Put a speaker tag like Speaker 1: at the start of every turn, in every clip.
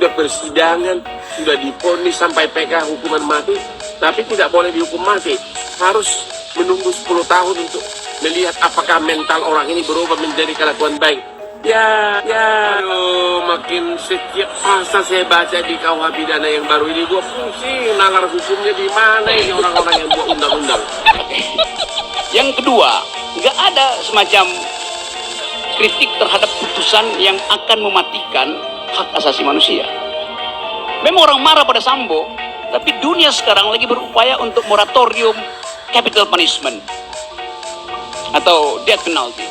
Speaker 1: sudah persidangan, sudah divonis sampai PK hukuman mati, tapi tidak boleh dihukum mati. Harus menunggu 10 tahun untuk melihat apakah mental orang ini berubah menjadi kelakuan baik. Aduh, makin setiap pasal saya baca di KUH pidana yang baru ini, gua pusing, nalar hukumnya di mana ini orang-orang yang buat undang-undang.
Speaker 2: Yang kedua, nggak ada semacam kritik terhadap putusan yang akan mematikan hak asasi manusia. Memang orang marah pada Sambo, tapi dunia sekarang lagi berupaya untuk moratorium capital punishment atau death penalty.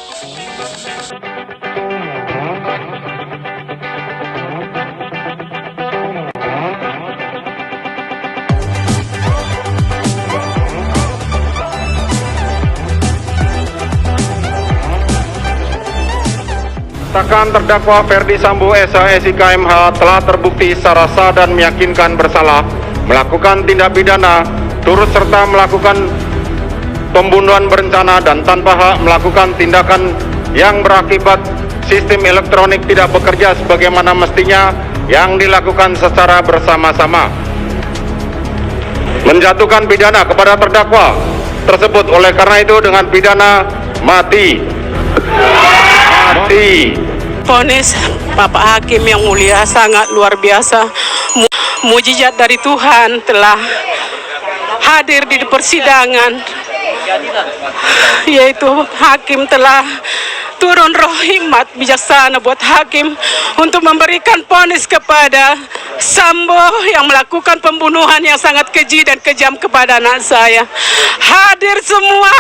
Speaker 3: Menyatakan terdakwa Ferdi Sambo SH MH telah terbukti secara sah dan meyakinkan bersalah melakukan tindak pidana turut serta melakukan pembunuhan berencana dan tanpa hak melakukan tindakan yang berakibat sistem elektronik tidak bekerja sebagaimana mestinya yang dilakukan secara bersama-sama. Menjatuhkan pidana kepada terdakwa tersebut oleh karena itu dengan pidana mati.
Speaker 4: Vonis Bapak Hakim yang mulia sangat luar biasa. Mujizat dari Tuhan telah hadir di persidangan, yaitu hakim telah turun roh hikmat bijaksana buat hakim untuk memberikan vonis kepada Sambo yang melakukan pembunuhan yang sangat keji dan kejam kepada anak saya. Hadir semua,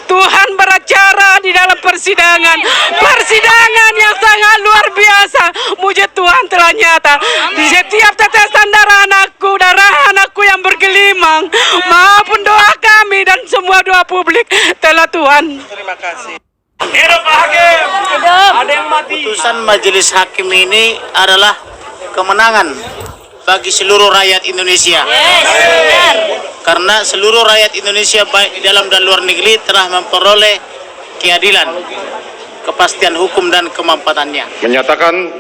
Speaker 4: Tuhan beracara di dalam persidangan yang sangat luar biasa. Mujizat Tuhan telah nyata di setiap tetesan darah anakku yang bergelimang maupun doa kami dan semua doa publik telah Tuhan.
Speaker 5: Terima kasih.
Speaker 2: Hidup Hakim!
Speaker 5: Hidup!
Speaker 2: Ada yang mati.
Speaker 5: Putusan majelis hakim ini adalah kemenangan bagi seluruh rakyat Indonesia. Karena seluruh rakyat Indonesia baik di dalam dan luar negeri telah memperoleh keadilan, kepastian hukum dan kemampatannya.
Speaker 3: Menyatakan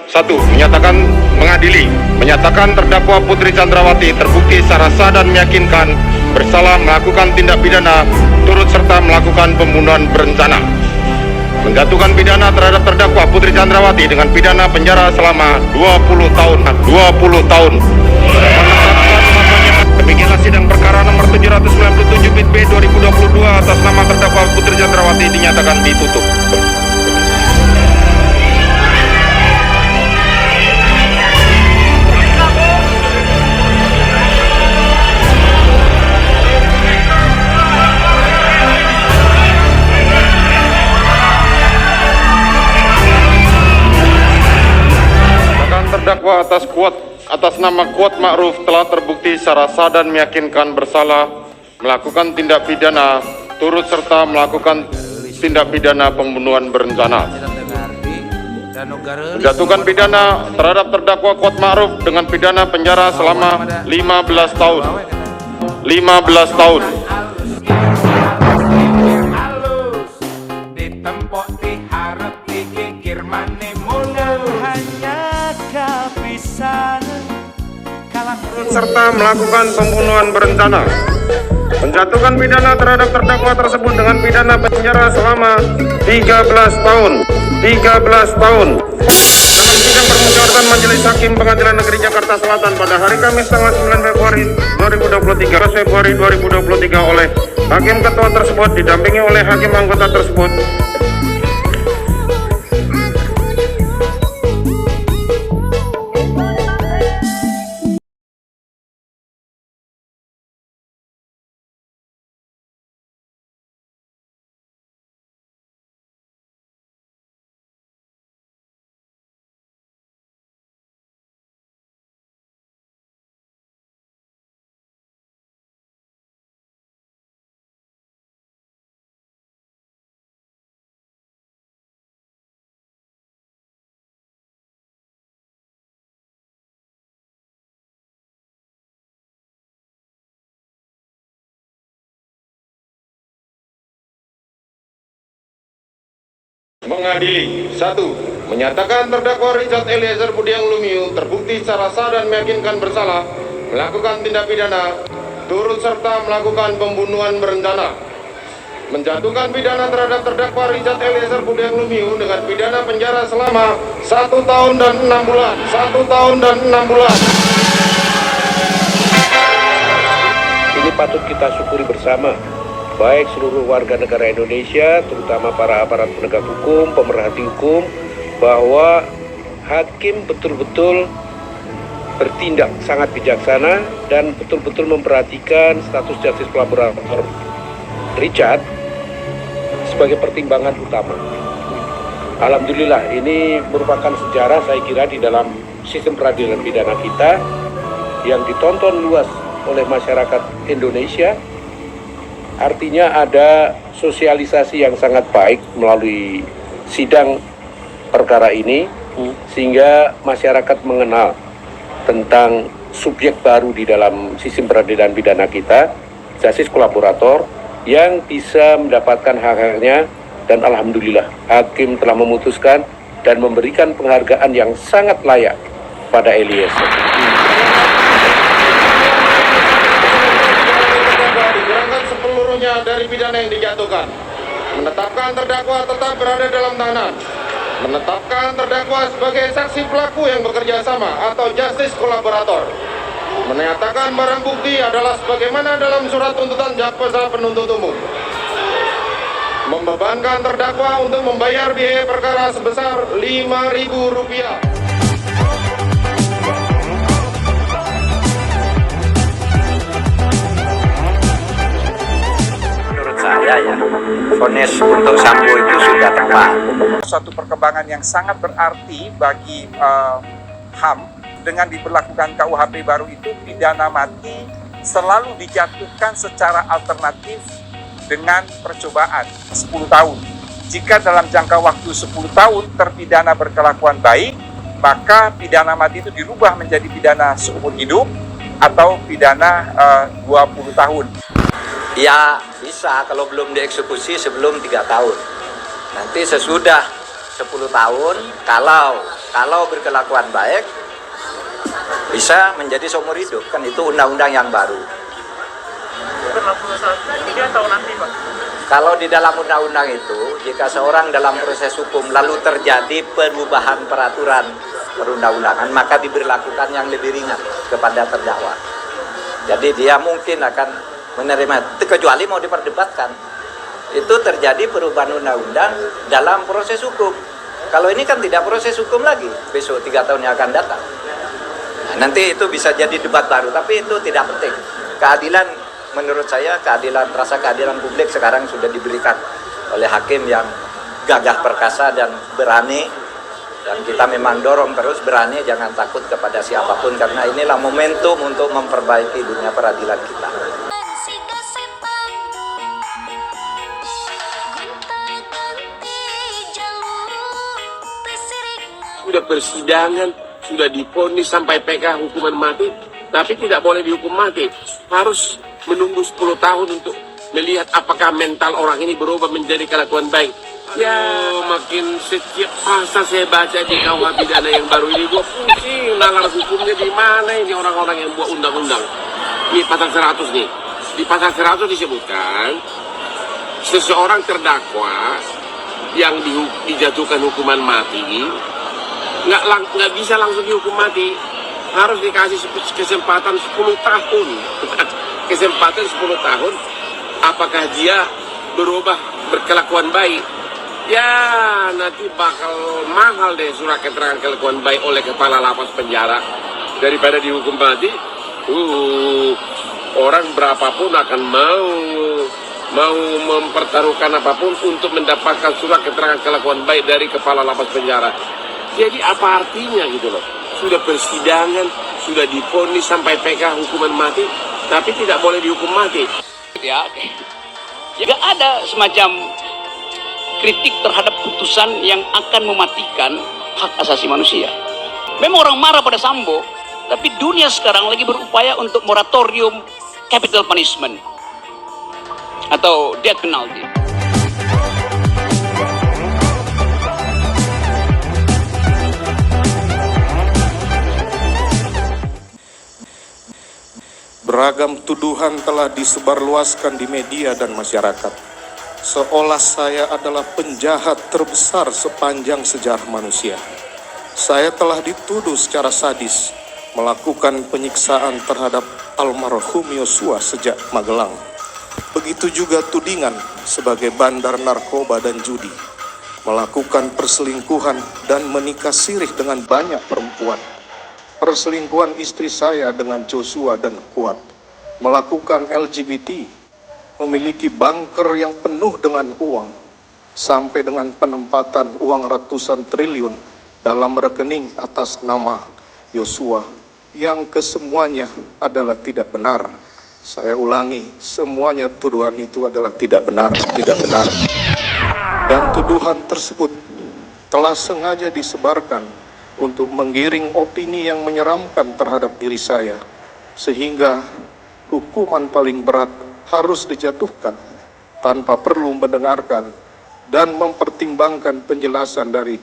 Speaker 3: mengadili, menyatakan terdakwa Putri Chandrawati terbukti secara sah dan meyakinkan bersalah melakukan tindak pidana turut serta melakukan pembunuhan berencana. Menjatuhkan pidana terhadap terdakwa Putri Chandrawati dengan pidana penjara selama 20 tahun. Demikianlah sidang perkara nomor 797 B 2022 atas nama terdakwa Putri Chandrawati dinyatakan ditutup. Terdakwa atas nama Kuat Ma'ruf telah terbukti secara sah dan meyakinkan bersalah melakukan tindak pidana turut serta melakukan tindak pidana pembunuhan berencana. Menjatuhkan pidana terhadap terdakwa Kuat Ma'ruf dengan pidana penjara selama 15 tahun. 15 tahun. Serta melakukan pembunuhan berencana. Menjatuhkan pidana terhadap terdakwa tersebut dengan pidana penjara selama 13 tahun. 13 tahun. Dalam sidang permusyawaratan Majelis Hakim Pengadilan Negeri Jakarta Selatan pada hari Kamis tanggal 9 Februari 2023 oleh Hakim Ketua tersebut didampingi oleh Hakim anggota tersebut. Mengadili 1. menyatakan terdakwa Richard Eliezer Budiang Lumiu terbukti secara sah dan meyakinkan bersalah melakukan tindak pidana turut serta melakukan pembunuhan berencana, menjatuhkan pidana terhadap terdakwa Richard Eliezer Budiang Lumiu dengan pidana penjara selama 1 tahun dan 6 bulan. 1 tahun dan 6 bulan.
Speaker 6: Ini patut kita syukuri bersama, baik seluruh warga negara Indonesia, terutama para aparat penegak hukum, pemerhati hukum, bahwa hakim betul-betul bertindak sangat bijaksana dan betul-betul memperhatikan status justice kolaborator Richard sebagai pertimbangan utama. Alhamdulillah, ini merupakan sejarah saya kira di dalam sistem peradilan pidana kita yang ditonton luas oleh masyarakat Indonesia. Artinya ada sosialisasi yang sangat baik melalui sidang perkara ini, sehingga masyarakat mengenal tentang subjek baru di dalam sistem peradilan pidana kita, justice kolaborator, yang bisa mendapatkan hak-haknya. Dan alhamdulillah hakim telah memutuskan dan memberikan penghargaan yang sangat layak pada Eliezer.
Speaker 3: Dikurangkan sepeluruhnya dari pidana yang dijatuhkan, menetapkan terdakwa tetap berada dalam tahanan, menetapkan terdakwa sebagai saksi pelaku yang bekerja sama atau justice kolaborator, menyatakan barang bukti adalah sebagaimana dalam surat tuntutan jaksa penuntut umum, membebankan terdakwa untuk membayar biaya perkara sebesar Rp5.000.
Speaker 7: Menurut saya ya, vonis untuk Sambo itu sudah tepat.
Speaker 8: Suatu perkembangan yang sangat berarti bagi HAM dengan diberlakukan KUHP baru itu, pidana mati selalu dijatuhkan secara alternatif dengan percobaan 10 tahun. Jika dalam jangka waktu 10 tahun terpidana berkelakuan baik, maka pidana mati itu dirubah menjadi pidana seumur hidup atau pidana 20 tahun.
Speaker 7: Ya bisa kalau belum dieksekusi sebelum 3 tahun. Nanti sesudah 10 tahun, kalau berkelakuan baik, bisa menjadi seumur hidup. Kan itu undang-undang yang baru. Kalau di dalam undang-undang itu, jika seorang dalam proses hukum lalu terjadi perubahan peraturan perundang-undangan, maka diberlakukan yang lebih ringan kepada terdakwa. Jadi dia mungkin akan menerima, kecuali mau diperdebatkan. Itu terjadi perubahan undang-undang dalam proses hukum. Kalau ini kan tidak proses hukum lagi, besok 3 tahun yang akan datang. Nah, nanti itu bisa jadi debat baru, tapi itu tidak penting. Keadilan, menurut saya, rasa keadilan publik sekarang sudah diberikan oleh hakim yang gagah perkasa dan berani. Dan kita memang dorong terus berani, jangan takut kepada siapapun, karena inilah momentum untuk memperbaiki dunia peradilan kita.
Speaker 1: Sudah persidangan, sudah divonis sampai PK hukuman mati, tapi tidak boleh dihukum mati. Harus menunggu 10 tahun untuk melihat apakah mental orang ini berubah menjadi kelakuan baik. Ya, makin setiap pasal saya baca di KUH pidana yang baru ini, gua pusing, nalar hukumnya di mana ini orang-orang yang buat undang-undang. Ini pasal 100 nih. Di pasal 100 disebutkan seseorang terdakwa yang dijatuhkan hukuman mati nggak bisa langsung dihukum mati, harus dikasih kesempatan 10 tahun. Kesempatan 10 tahun, apakah dia berubah berkelakuan baik? Ya, nanti bakal mahal deh surat keterangan kelakuan baik oleh kepala lapas penjara daripada dihukum mati. Orang berapapun akan mau mempertaruhkan apapun untuk mendapatkan surat keterangan kelakuan baik dari kepala lapas penjara. Jadi apa artinya gitu loh? Sudah persidangan, sudah divonis sampai PK hukuman mati, tapi tidak boleh dihukum mati.
Speaker 2: Ya, nggak ada semacam kritik terhadap putusan yang akan mematikan hak asasi manusia. Memang orang marah pada Sambo, tapi dunia sekarang lagi berupaya untuk moratorium capital punishment atau death penalty.
Speaker 3: Beragam tuduhan telah disebarluaskan di media dan masyarakat, seolah saya adalah penjahat terbesar sepanjang sejarah manusia. Saya telah dituduh secara sadis melakukan penyiksaan terhadap almarhum Yosua sejak Magelang. Begitu juga tudingan sebagai bandar narkoba dan judi, melakukan perselingkuhan dan menikah sirih dengan banyak perempuan. Perselingkuhan istri saya dengan Joshua dan Kuat, melakukan LGBT, memiliki bunker yang penuh dengan uang, sampai dengan penempatan uang ratusan triliun dalam rekening atas nama Yosua, yang kesemuanya adalah tidak benar. Saya ulangi, semuanya tuduhan itu adalah tidak benar, tidak benar. Dan tuduhan tersebut telah sengaja disebarkan untuk menggiring opini yang menyeramkan terhadap diri saya, sehingga hukuman paling berat harus dijatuhkan tanpa perlu mendengarkan dan mempertimbangkan penjelasan dari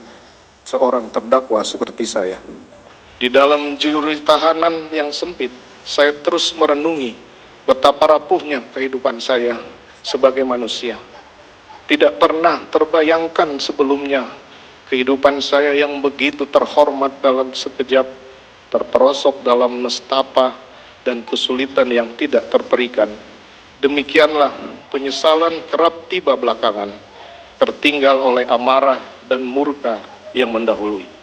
Speaker 3: seorang terdakwa seperti saya. Di dalam juri tahanan yang sempit, saya terus merenungi betapa rapuhnya kehidupan saya sebagai manusia. Tidak pernah terbayangkan sebelumnya kehidupan saya yang begitu terhormat dalam sekejap terperosok dalam nestapa dan kesulitan yang tidak terperikan. Demikianlah penyesalan kerap tiba belakangan, tertinggal oleh amarah dan murka yang mendahului.